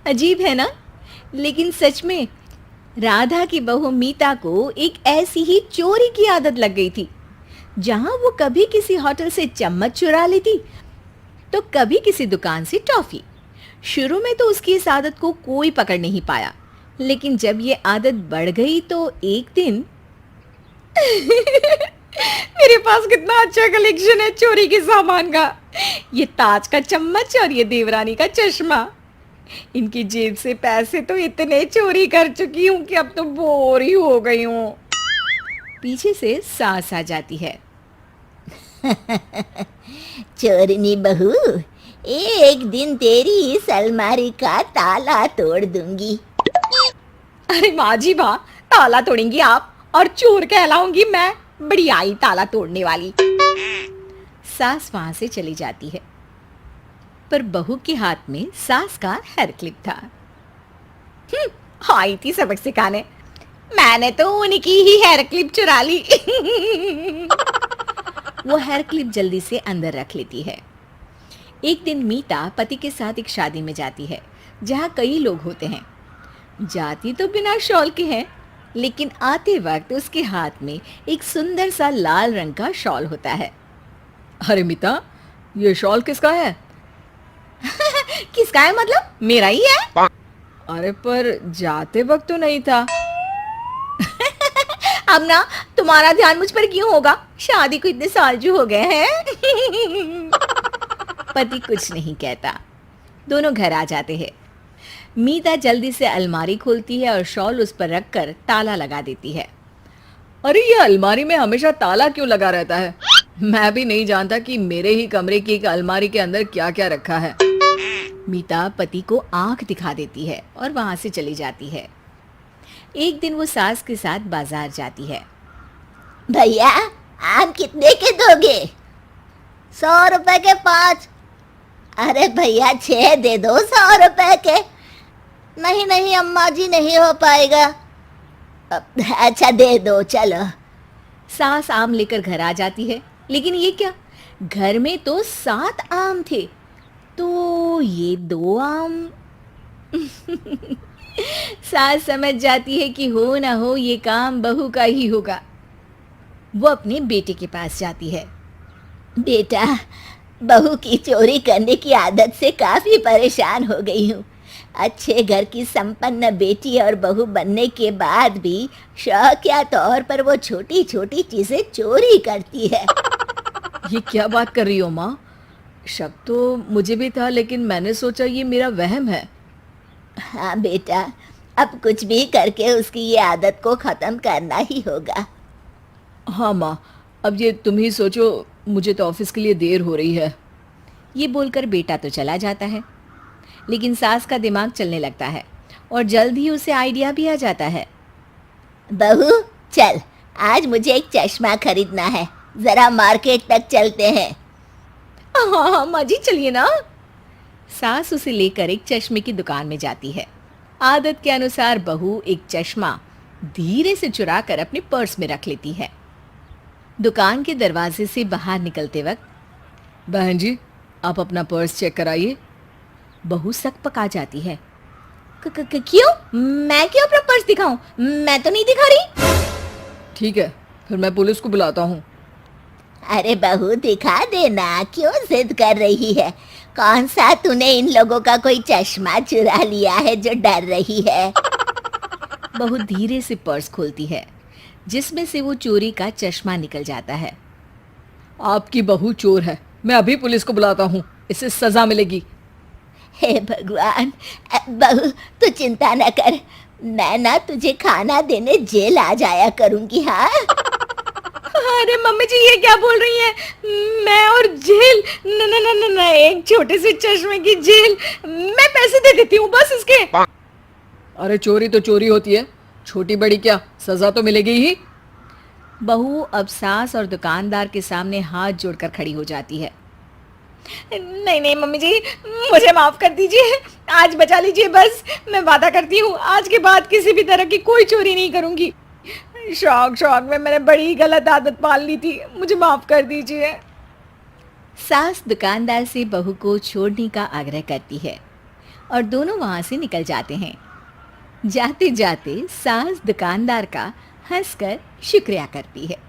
अजीब है ना? लेकिन सच में राधा की बहू मीता को एक ऐसी ही चोरी की आदत लग गई थी। जहां वो कभी किसी होटल से चम्मच चुरा लेती, तो कभी किसी दुकान से टॉफी। शुरू में तो उसकी इस आदत को कोई पकड़ नहीं पाया, लेकिन जब ये आदत बढ़ गई तो एक दिन मेरे पास कितना अच्छा कलेक्शन है चोरी के सामान का। ये ताज का चम्मच और ये देवरानी का चश्मा। इनकी जेब से पैसे तो इतने चोरी कर चुकी हूँ कि अब तो बोर ही हो गई हूँ। पीछे से सास आ जाती है। चोरनी बहू, एक दिन तेरी इस अलमारी का ताला तोड़ दूंगी। अरे माँ जी माँ, ताला तोड़ेंगी आप और चोर कहलाऊंगी मैं? बड़ी आई ताला तोड़ने वाली। सास वहां से चली जाती है, पर बहू के हाथ में सास का हेयर क्लिप था। आई थी सबक सिखाने, मैंने तो उनकी ही हेयर क्लिप चुरा ली। वो हेयर क्लिप जल्दी से अंदर रख लेती है। एक दिन मीता पति के साथ एक शादी में जाती है, जहाँ कई लोग होते हैं। जाती तो बिना शॉल के है, लेकिन आते वक्त उसके हाथ में एक सुंदर सा लाल रंग का शॉल होता है। अरे मीता, ये शॉल किसका है? किसका है मतलब? मेरा ही है। अरे पर जाते वक्त तो नहीं था। अब ना तुम्हारा ध्यान मुझ पर क्यों होगा? शादी को इतने साल जो हो गए हैं। पति कुछ नहीं कहता। दोनों घर आ जाते हैं। मीता जल्दी से अलमारी खोलती है और शॉल उस पर रखकर ताला लगा देती है। अरे ये अलमारी में हमेशा ताला क्यों लगा रहता है? मैं भी नहीं जानता कि मेरे ही कमरे की एक अलमारी के अंदर क्या क्या रखा है। मीता पति को आंख दिखा देती है और वहां से चली जाती है। एक दिन वो सास के साथ बाजार जाती है। भैया, आम कितने के दोगे? 100 रुपए के 5। अरे भैया 6 दे दो 100 रुपए के। नहीं नहीं अम्मा जी, नहीं हो पाएगा। अच्छा दे दो, चलो। सास आम लेकर घर आ जाती है, लेकिन ये क्या, घर में तो 7 आम थे, तो ये 2 आम। सास समझ जाती है कि हो ना हो ये काम बहू का ही होगा। वो अपने बेटे के पास जाती है। बेटा, बहू की चोरी करने की आदत से काफी परेशान हो गई हूँ। अच्छे घर की संपन्न बेटी और बहू बनने के बाद भी शौकिया तौर पर वो छोटी छोटी चीजें चोरी करती है। ये क्या बात कर रही हो माँ? शक तो मुझे भी था, लेकिन मैंने सोचा ये मेरा वहम है। हाँ बेटा, अब कुछ भी करके उसकी ये आदत को खत्म करना ही होगा। हाँ माँ, अब ये तुम ही सोचो, मुझे तो ऑफिस के लिए देर हो रही है। ये बोलकर बेटा तो चला जाता है, लेकिन सास का दिमाग चलने लगता है और जल्द ही उसे आइडिया भी आ जाता है। बहू चल, आज मुझे एक चश्मा खरीदना है, जरा मार्केट तक चलते हैं। हाँ हाँ माँ जी, चलिए ना। सास उसे लेकर एक चश्मे की दुकान में जाती है। आदत के अनुसार बहू एक चश्मा धीरे से चुरा कर अपने पर्स में रख लेती है। दुकान के दरवाजे से बाहर निकलते वक्त, बहन जी आप अपना पर्स चेक कराइए। बहू सकपका जाती है। क्यों? मैं क्यों अपना पर्स दिखाऊं? मैं तो नहीं दिखा रही। ठीक है, फिर मैं पुलिस को बुलाता हूँ। अरे बहू दिखा देना, क्यों जिद कर रही है? कौन सा तूने इन लोगों का कोई चश्मा चुरा लिया है जो डर रही है? बहू धीरे से पर्स खोलती है, जिसमें से वो चोरी का चश्मा निकल जाता है। आपकी बहू चोर है, मैं अभी पुलिस को बुलाता हूँ, इसे सजा मिलेगी। हे भगवान, बहू तू चिंता न कर, मैं ना तुझे खाना देने जेल आ जाया करूंगी। हाँ अरे मम्मी जी ये क्या बोल रही हैं? मैं और जेल? न न न न न, एक छोटे से चश्मे की जेल? मैं पैसे दे देती हूँ बस इसके। अरे चोरी तो चोरी होती है, छोटी बड़ी क्या, सजा तो मिलेगी ही। बहू अब सास और दुकानदार के सामने हाथ जोड़कर खड़ी हो जाती है। नहीं नहीं मम्मी जी, मुझे माफ कर दीजिए, आज बचा लीजिए बस। मैं वादा करती हूँ आज के बाद किसी भी तरह की कोई चोरी नहीं करूंगी। शौक शौक में मैंने बड़ी गलत आदत पाल ली थी, मुझे माफ कर दीजिए। सास दुकानदार से बहू को छोड़ने का आग्रह करती है और दोनों वहां से निकल जाते हैं। जाते जाते सास दुकानदार का हंसकर शुक्रिया करती है।